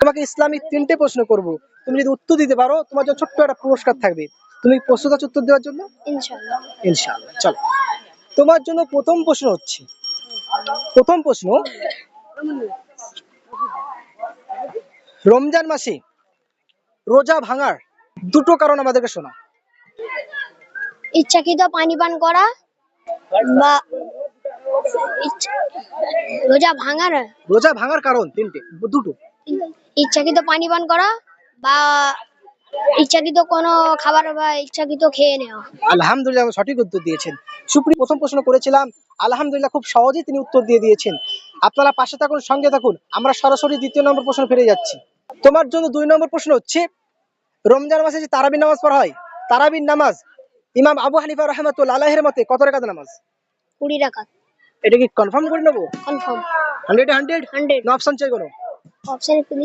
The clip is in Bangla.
তোমাকে ইসলামিক 3টে প্রশ্ন করব, তুমি যদি উত্তর দিতে পারো তোমার জন্য ছোট্ট একটা পুরস্কার থাকবে। তুমি প্রস্তুত আছো উত্তর দেওয়ার জন্য? ইনশাআল্লাহ। ইনশাআল্লাহ। চলো, তোমার জন্য প্রথম প্রশ্ন হচ্ছে, প্রথম প্রশ্ন, রমজান মাসে রোজা ভাঙার দুটো কারণ আমাদেরকে শোনাও। ইচ্ছাকৃত পানি পান করা বা রোজা ভাঙার, রোজা ভাঙার কারণ তিনটে, দুটো। ইচ্ছাকৃত পানি পান করা বা ইচ্ছাকৃত কোনো খাবার বা ইচ্ছাকৃত খেয়ে নেওয়া। আলহামদুলিল্লাহ, সঠিক উত্তর দিয়েছেন। সুপ্রিয়, প্রথম প্রশ্ন করেছিলাম, আলহামদুলিল্লাহ খুব সহজেই তিনি উত্তর দিয়ে দিয়েছেন। আপনারা পাশে থাকুন, সঙ্গে থাকুন, আমরা সরাসরি দ্বিতীয় নম্বর প্রশ্ন ফিরে যাচ্ছি। তোমার জন্য 2 নম্বর প্রশ্ন হচ্ছে, রমজান মাসে যে তারাবির নামাজ পড়া হয়, তারাবির নামাজ ইমাম আবু হানিফা রাহমাতুল্লাহ আলাইহির মতে কত রাকাত নামাজ? 20 রাকাত। এটা কি কনফার্ম করে নেবো? কনফার্ম। 100 এ 100? 100। না অপশন চাই কোনো? অপশন